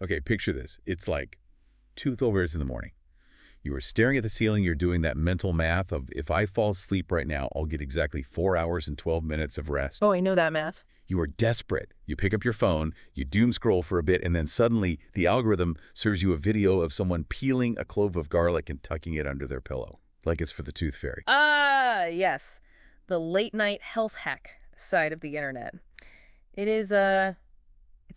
Okay, picture this. It's like tooth overers in the morning. You are staring at the ceiling, you're doing that mental math of if I fall asleep right now, I'll get exactly 4 hours and 12 minutes of rest. Oh, I know that math. You are desperate. You pick up your phone, you doom scroll for a bit, and then suddenly the algorithm serves you a video of someone peeling a clove of garlic and tucking it under their pillow, like it's for the tooth fairy. Ah, yes. The late night health hack side of the internet. It's a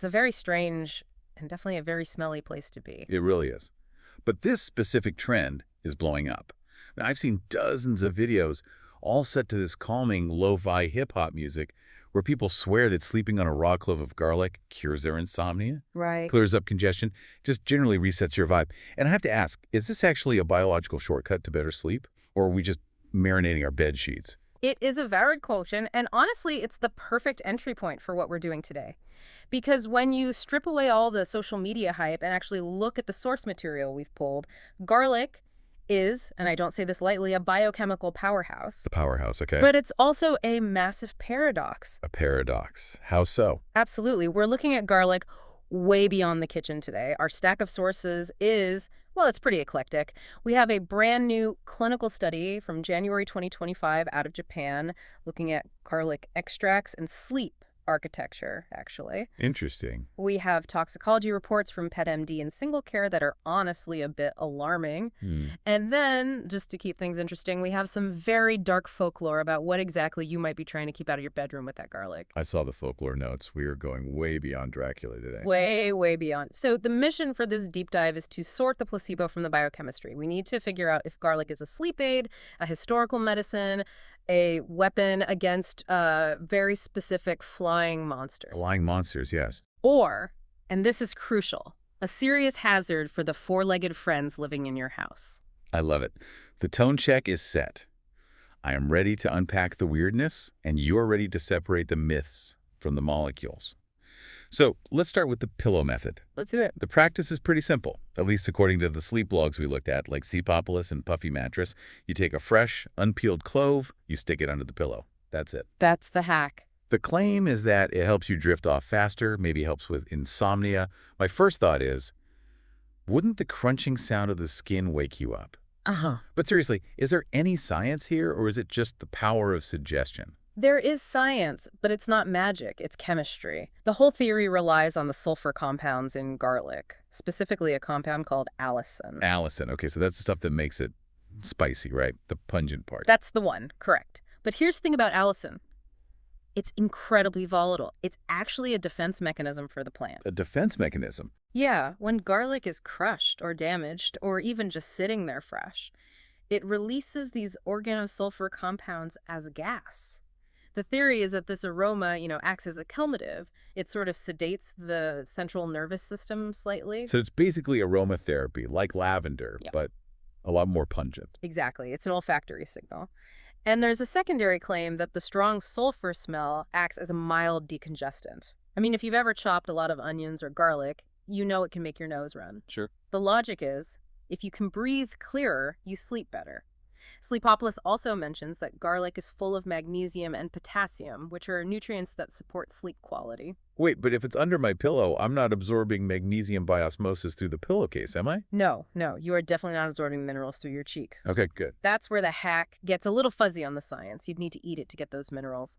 very strange and definitely a very smelly place to be. It really is. But this specific trend is blowing up. Now, I've seen dozens of videos all set to this calming lo-fi hip-hop music where people swear that sleeping on a raw clove of garlic cures their insomnia, Right. clears up congestion, just generally resets your vibe. And I have to ask, is this actually a biological shortcut to better sleep? Or are we just marinating our bed sheets? It is a valid question, and honestly, it's the perfect entry point for what we're doing today. Because when you strip away all the social media hype and actually look at the source material we've pulled, garlic is, and I don't say this lightly, a biochemical powerhouse. The powerhouse, okay. But it's also a massive paradox. A paradox. How so? Absolutely. We're looking at garlic way beyond the kitchen today. Our stack of sources is, well, it's pretty eclectic. We have a brand new clinical study from January 2025 out of Japan looking at garlic extracts and sleep architecture, actually. Interesting. We have toxicology reports from PetMD and Single Care that are honestly a bit alarming. And then, just to keep things interesting, we have some very dark folklore about what exactly you might be trying to keep out of your bedroom with that garlic. I saw the folklore notes. We are going way beyond Dracula today. Way, way beyond. So the mission for this deep dive is to sort the placebo from the biochemistry. We need to figure out if garlic is a sleep aid, a historical medicine, a weapon against very specific flying monsters. Flying monsters, yes. Or, and this is crucial, a serious hazard for the four-legged friends living in your house. I love it. The tone check is set. I am ready to unpack the weirdness, and you're ready to separate the myths from the molecules. So let's start with the pillow method. Let's do it. The practice is pretty simple, at least according to the sleep blogs we looked at, like Cepopolis and Puffy Mattress. You take a fresh, unpeeled clove, you stick it under the pillow. That's it. That's the hack. The claim is that it helps you drift off faster, maybe helps with insomnia. My first thought is, wouldn't the crunching sound of the skin wake you up? But seriously, is there any science here, or is it just the power of suggestion? There is science, but it's not magic, it's chemistry. The whole theory relies on the sulfur compounds in garlic, specifically a compound called allicin. Allicin. Okay, so that's the stuff that makes it spicy, right? The pungent part. That's the one, correct. But here's the thing about allicin. It's incredibly volatile. It's actually a defense mechanism for the plant. A defense mechanism. Yeah, when garlic is crushed or damaged, or even just sitting there fresh, it releases these organosulfur compounds as gas. The theory is that this aroma, acts as a calmative. It sort of sedates the central nervous system slightly. So it's basically aromatherapy, like lavender, Yep. but a lot more pungent. Exactly. It's an olfactory signal. And there's a secondary claim that the strong sulfur smell acts as a mild decongestant. I mean, if you've ever chopped a lot of onions or garlic, you know it can make your nose run. Sure. The logic is, if you can breathe clearer, you sleep better. Sleepopolis also mentions that garlic is full of magnesium and potassium, which are nutrients that support sleep quality. Wait, but if it's under my pillow, I'm not absorbing magnesium by osmosis through the pillowcase, am I? No, you are definitely not absorbing minerals through your cheek. Okay, good. That's where the hack gets a little fuzzy on the science. You'd need to eat it to get those minerals.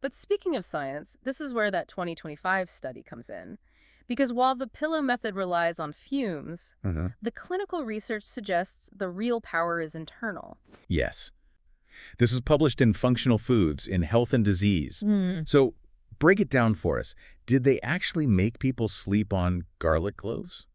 But speaking of science, this is where that 2025 study comes in. Because while the pillow method relies on fumes, the clinical research suggests the real power is internal. Yes. This was published in Functional Foods in Health and Disease. So break it down for us. Did they actually make people sleep on garlic cloves?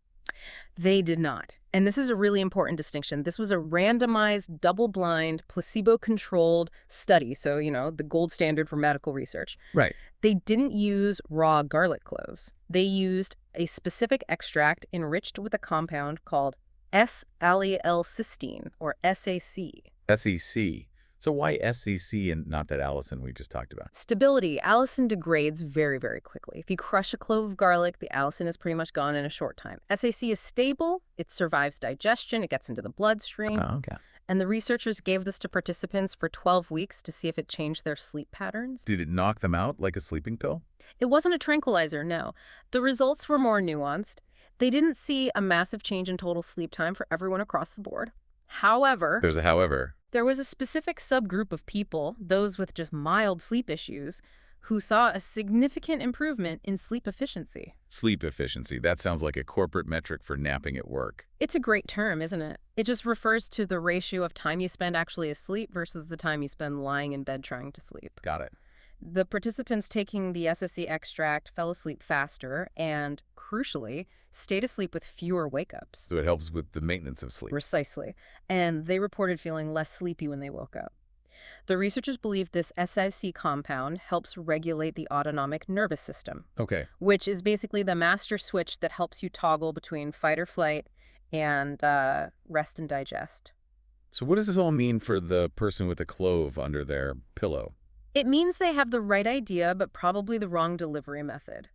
They did not. And this is a really important distinction. This was a randomized, double-blind, placebo-controlled study. So, the gold standard for medical research. Right. They didn't use raw garlic cloves. They used a specific extract enriched with a compound called S-allyl-cysteine, or SAC. SEC. So why SEC and not that allicin we just talked about? Stability. Allicin degrades very, very quickly. If you crush a clove of garlic, the allicin is pretty much gone in a short time. SAC is stable. It survives digestion. It gets into the bloodstream. Oh, okay. And the researchers gave this to participants for 12 weeks to see if it changed their sleep patterns. Did it knock them out like a sleeping pill? It wasn't a tranquilizer, no. The results were more nuanced. They didn't see a massive change in total sleep time for everyone across the board. However, There's a however. there was a specific subgroup of people, those with just mild sleep issues, who saw a significant improvement in sleep efficiency. Sleep efficiency. That sounds like a corporate metric for napping at work. It's a great term, isn't it? It just refers to the ratio of time you spend actually asleep versus the time you spend lying in bed trying to sleep. Got it. The participants taking the SSE extract fell asleep faster and, crucially, stayed asleep with fewer wake-ups. So it helps with the maintenance of sleep. Precisely. And they reported feeling less sleepy when they woke up. The researchers believe this SIC compound helps regulate the autonomic nervous system, Okay. which is basically the master switch that helps you toggle between fight or flight and rest and digest. So what does this all mean for the person with a clove under their pillow? It means they have the right idea, but probably the wrong delivery method.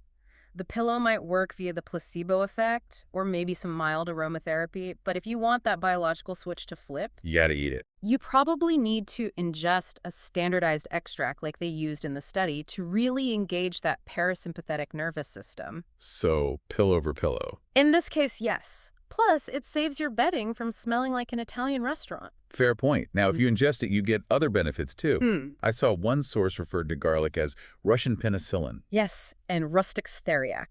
The pillow might work via the placebo effect or maybe some mild aromatherapy, but if you want that biological switch to flip, You gotta eat it. you probably need to ingest a standardized extract like they used in the study to really engage that parasympathetic nervous system. So pill over pillow. In this case, yes. Plus, it saves your bedding from smelling like an Italian restaurant. Fair point. Now, if you ingest it, you get other benefits too. I saw one source referred to garlic as Russian penicillin. Yes, and Rustic's theriac.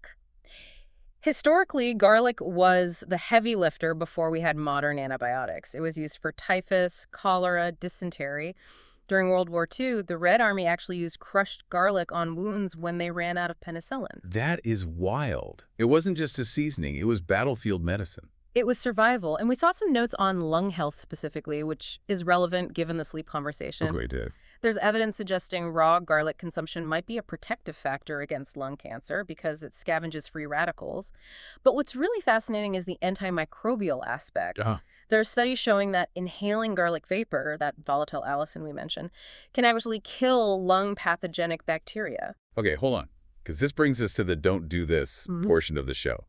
Historically, garlic was the heavy lifter before we had modern antibiotics. It was used for typhus, cholera, dysentery. During World War II, the Red Army actually used crushed garlic on wounds when they ran out of penicillin. That is wild. It wasn't just a seasoning, it was battlefield medicine. It was survival, and we saw some notes on lung health specifically, which is relevant given the sleep conversation. Okay, did. There's evidence suggesting raw garlic consumption might be a protective factor against lung cancer because it scavenges free radicals. But what's really fascinating is the antimicrobial aspect. There are studies showing that inhaling garlic vapor, that volatile allicin we mentioned, can actually kill lung pathogenic bacteria. Okay, hold on, because this brings us to the don't do this portion of the show.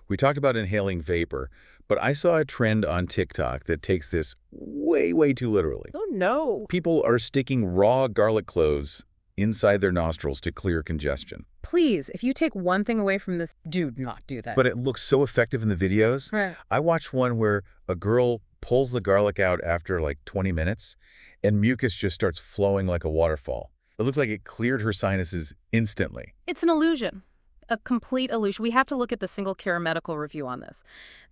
We talked about inhaling vapor, but I saw a trend on TikTok that takes this way, way too literally. Oh, no. People are sticking raw garlic cloves inside their nostrils to clear congestion. Please, if you take one thing away from this, do not do that. But it looks so effective in the videos. Right. I watched one where a girl pulls the garlic out after like 20 minutes, and mucus just starts flowing like a waterfall. It looked like it cleared her sinuses instantly. It's an illusion. A complete illusion. We have to look at the single care medical review on this.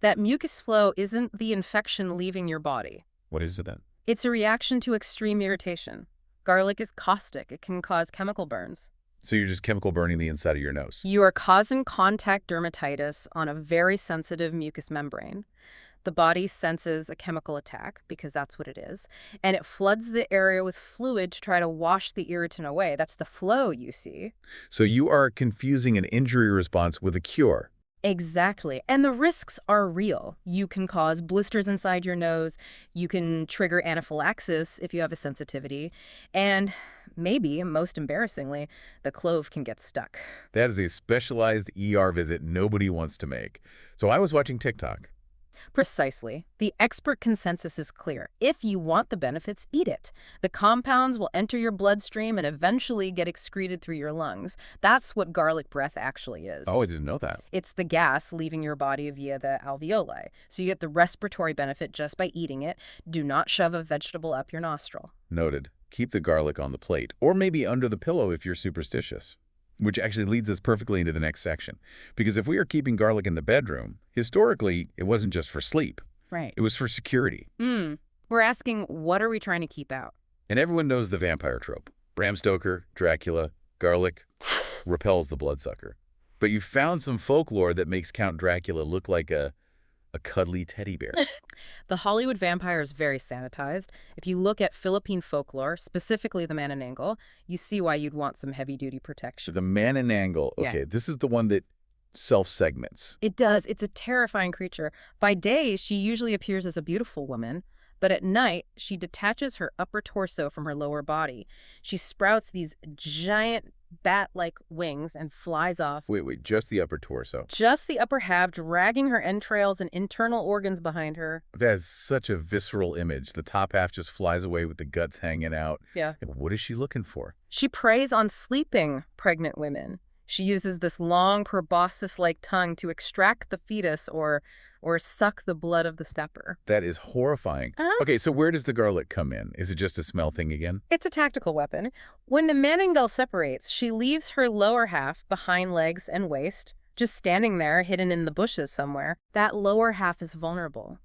That mucus flow isn't the infection leaving your body. What is it then? It's a reaction to extreme irritation. Garlic is caustic. It can cause chemical burns. So you're just chemical burning the inside of your nose. You are causing contact dermatitis on a very sensitive mucous membrane. The body senses a chemical attack, because that's what it is, and it floods the area with fluid to try to wash the irritant away. That's the flow you see. So you are confusing an injury response with a cure. Exactly. And the risks are real. You can cause blisters inside your nose. You can trigger anaphylaxis if you have a sensitivity. And maybe, most embarrassingly, the clove can get stuck. That is a specialized ER visit nobody wants to make. So I was watching TikTok. Precisely. The expert consensus is clear. If you want the benefits, eat it. The compounds will enter your bloodstream and eventually get excreted through your lungs. That's what garlic breath actually is. Oh, I didn't know that. It's the gas leaving your body via the alveoli. So you get the respiratory benefit just by eating it. Do not shove a vegetable up your nostril. Noted. Keep the garlic on the plate, or maybe under the pillow if you're superstitious. Which actually leads us perfectly into the next section. Because if we are keeping garlic in the bedroom, historically, it wasn't just for sleep. Right. It was for security. We're asking, what are we trying to keep out? And everyone knows the vampire trope. Bram Stoker, Dracula, garlic repels the bloodsucker. But you found some folklore that makes Count Dracula look like a cuddly teddy bear. The Hollywood vampire is very sanitized. If you look at Philippine folklore, specifically the Manananggal, you see why you'd want some heavy-duty protection. The Manananggal, okay, Yeah. This is the one that self-segments. It does. It's a terrifying creature. By day, she usually appears as a beautiful woman, but at night, she detaches her upper torso from her lower body. She sprouts these giant bat-like wings and flies off. Wait, just the upper torso. Just the upper half, dragging her entrails and internal organs behind her. That's such a visceral image. The top half just flies away with the guts hanging out. Yeah. And what is she looking for? She preys on sleeping pregnant women. She uses this long proboscis-like tongue to extract the fetus or suck the blood of the stepper. That is horrifying. Uh-huh. Okay, so where does the garlic come in? Is it just a smell thing again? It's a tactical weapon. When the mananangel separates, she leaves her lower half behind legs and waist, just standing there, hidden in the bushes somewhere. That lower half is vulnerable.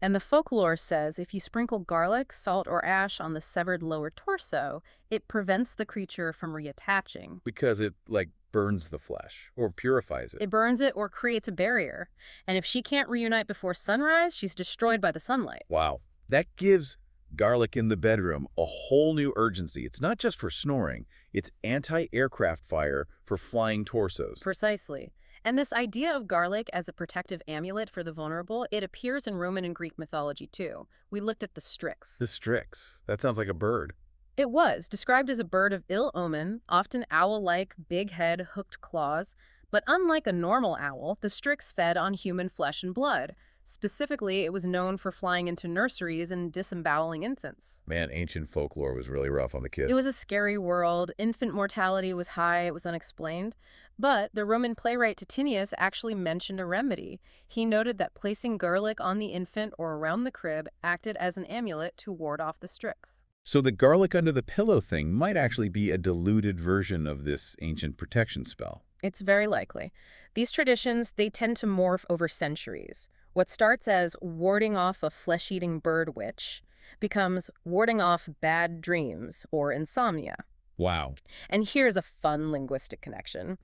And the folklore says if you sprinkle garlic, salt, or ash on the severed lower torso, it prevents the creature from reattaching. Because it, like, burns the flesh or purifies it. It burns it or creates a barrier. And if she can't reunite before sunrise, she's destroyed by the sunlight. Wow. That gives garlic in the bedroom a whole new urgency. It's not just for snoring. It's anti-aircraft fire for flying torsos. Precisely. And this idea of garlic as a protective amulet for the vulnerable, it appears in Roman and Greek mythology too. We looked at the strix. The strix. That sounds like a bird. It was described as a bird of ill omen, often owl-like, big head, hooked claws. But unlike a normal owl, the strix fed on human flesh and blood. Specifically, it was known for flying into nurseries and disemboweling infants. Man, ancient folklore was really rough on the kids. It was a scary world. Infant mortality was high. It was unexplained. But the Roman playwright Titinius actually mentioned a remedy. He noted that placing garlic on the infant or around the crib acted as an amulet to ward off the strix. So the garlic under the pillow thing might actually be a diluted version of this ancient protection spell. It's very likely. These traditions, they tend to morph over centuries. What starts as warding off a flesh-eating bird witch becomes warding off bad dreams or insomnia. Wow. And here's a fun linguistic connection.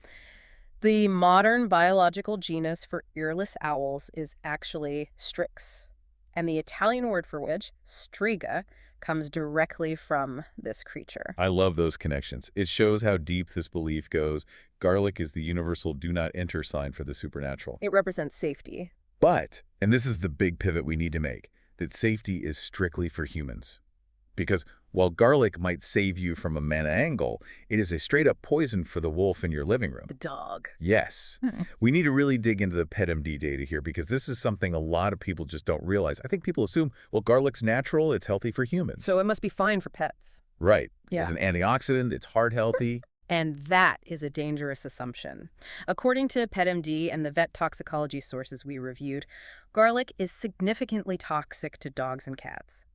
The modern biological genus for earless owls is actually strix. And the Italian word for which, striga, comes directly from this creature. I love those connections. It shows how deep this belief goes. Garlic is the universal do not enter sign for the supernatural. It represents safety. But, and this is the big pivot we need to make, that safety is strictly for humans. Because while garlic might save you from a mananangel, it is a straight-up poison for the wolf in your living room. The dog. Yes. We need to really dig into the PetMD data here because this is something a lot of people just don't realize. I think people assume, well, garlic's natural, it's healthy for humans. So it must be fine for pets. Right. Yeah. It's an antioxidant, it's heart healthy. And that is a dangerous assumption. According to PetMD and the vet toxicology sources we reviewed, garlic is significantly toxic to dogs and cats.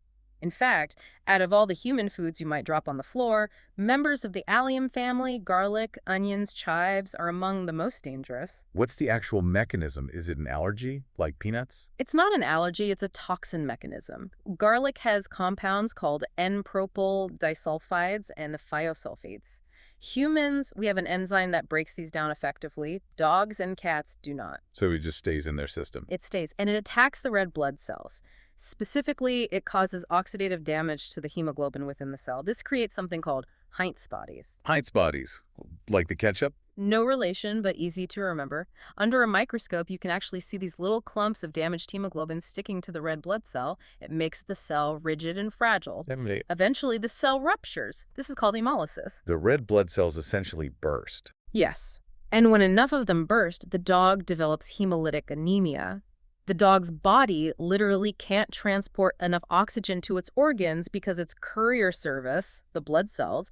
In fact, out of all the human foods you might drop on the floor, members of the allium family, garlic, onions, chives, are among the most dangerous. What's the actual mechanism? Is it an allergy, like peanuts? It's not an allergy, it's a toxin mechanism. Garlic has compounds called N-propyl disulfides and thiosulfates. Humans, we have an enzyme that breaks these down effectively. Dogs and cats do not. So it just stays in their system. It stays, and it attacks the red blood cells. Specifically, it causes oxidative damage to the hemoglobin within the cell. This creates something called Heinz bodies. Heinz bodies, like the ketchup? No relation, but easy to remember. Under a microscope, you can actually see these little clumps of damaged hemoglobin sticking to the red blood cell. It makes the cell rigid and fragile. Eventually, the cell ruptures. This is called hemolysis. The red blood cells essentially burst. Yes. And when enough of them burst, the dog develops hemolytic anemia. The dog's body literally can't transport enough oxygen to its organs because its courier service, the blood cells,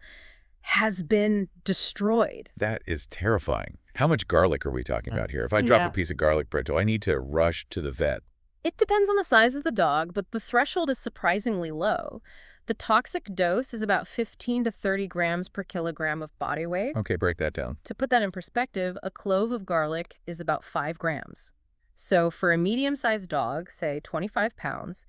has been destroyed. That is terrifying. How much garlic are we talking about here? If I drop a piece of garlic bread, do I need to rush to the vet? It depends on the size of the dog, but the threshold is surprisingly low. The toxic dose is about 15 to 30 grams per kilogram of body weight. Okay, break that down. To put that in perspective, a clove of garlic is about 5 grams. So for a medium-sized dog, say 25 pounds,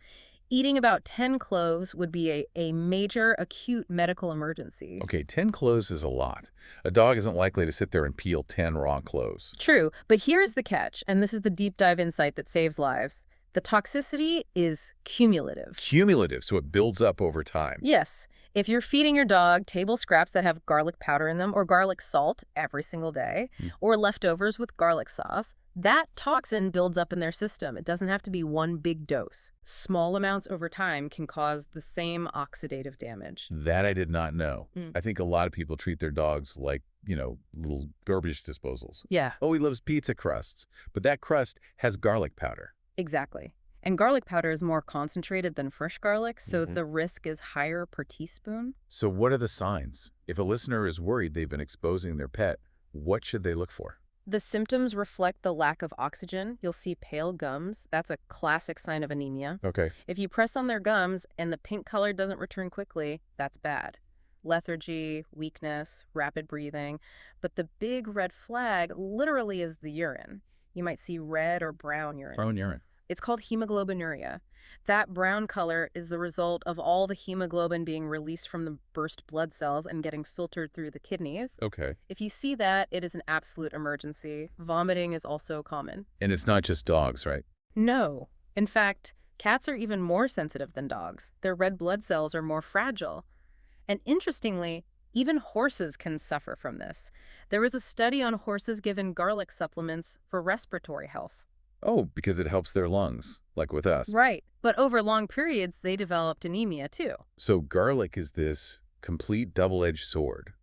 eating about 10 cloves would be a major acute medical emergency. Okay, 10 cloves is a lot. A dog isn't likely to sit there and peel 10 raw cloves. True, but here's the catch, and this is the deep dive insight that saves lives. The toxicity is cumulative. Cumulative, so it builds up over time. Yes. If you're feeding your dog table scraps that have garlic powder in them or garlic salt every single day, or leftovers with garlic sauce, that toxin builds up in their system. It doesn't have to be one big dose. Small amounts over time can cause the same oxidative damage. That I did not know. I think a lot of people treat their dogs like, little garbage disposals. Yeah. Oh, he loves pizza crusts, but that crust has garlic powder. Exactly. And garlic powder is more concentrated than fresh garlic, so the risk is higher per teaspoon. So what are the signs? If a listener is worried they've been exposing their pet, What should they look for? The symptoms reflect the lack of oxygen. You'll see pale gums. That's a classic sign of anemia. Okay. If you press on their gums and the pink color doesn't return quickly, that's bad. Lethargy, weakness, rapid breathing. But the big red flag literally is the urine. You might see red or brown urine. Brown urine. It's called hemoglobinuria. That brown color is the result of all the hemoglobin being released from the burst blood cells and getting filtered through the kidneys. Okay. If you see that, it is an absolute emergency. Vomiting is also common. And it's not just dogs, right? No. In fact, cats are even more sensitive than dogs. Their red blood cells are more fragile. And interestingly, even horses can suffer from this. There was a study on horses given garlic supplements for respiratory health. Oh, because it helps their lungs, like with us. Right. But over long periods, they developed anemia too. So garlic is this complete double-edged sword.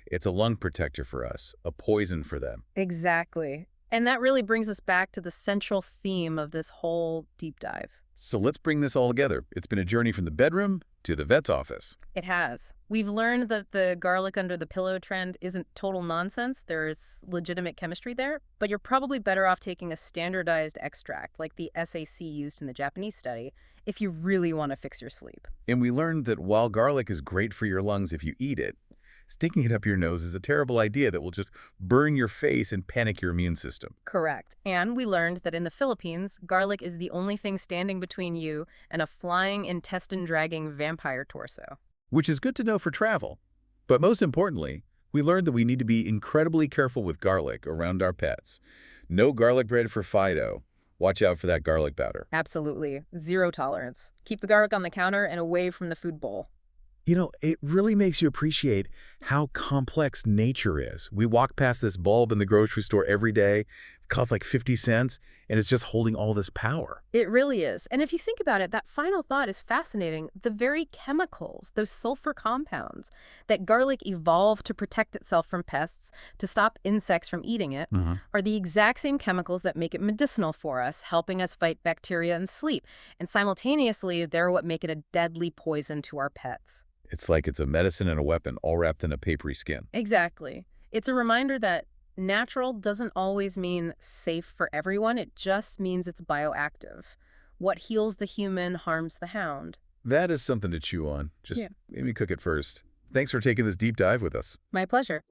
It's a lung protector for us, a poison for them. Exactly. And that really brings us back to the central theme of this whole deep dive. So let's bring this all together. It's been a journey from the bedroom to the vet's office. It has. We've learned that the garlic under the pillow trend isn't total nonsense. There's legitimate chemistry there, but you're probably better off taking a standardized extract like the SAC used in the Japanese study if you really want to fix your sleep. And we learned that while garlic is great for your lungs if you eat it, sticking it up your nose is a terrible idea that will just burn your face and panic your immune system. Correct. And we learned that in the Philippines, garlic is the only thing standing between you and a flying, intestine-dragging vampire torso. Which is good to know for travel. But most importantly, we learned that we need to be incredibly careful with garlic around our pets. No garlic bread for Fido. Watch out for that garlic powder. Absolutely. Zero tolerance. Keep the garlic on the counter and away from the food bowl. You know, it really makes you appreciate how complex nature is. We walk past this bulb in the grocery store every day. It costs like 50 cents, and it's just holding all this power. It really is. And if you think about it, that final thought is fascinating. The very chemicals, those sulfur compounds that garlic evolved to protect itself from pests, to stop insects from eating it, are the exact same chemicals that make it medicinal for us, helping us fight bacteria and sleep. And simultaneously, they're what make it a deadly poison to our pets. It's like it's a medicine and a weapon all wrapped in a papery skin. Exactly. It's a reminder that natural doesn't always mean safe for everyone. It just means it's bioactive. What heals the human harms the hound. That is something to chew on. Just Yeah. maybe cook it first. Thanks for taking this deep dive with us. My pleasure.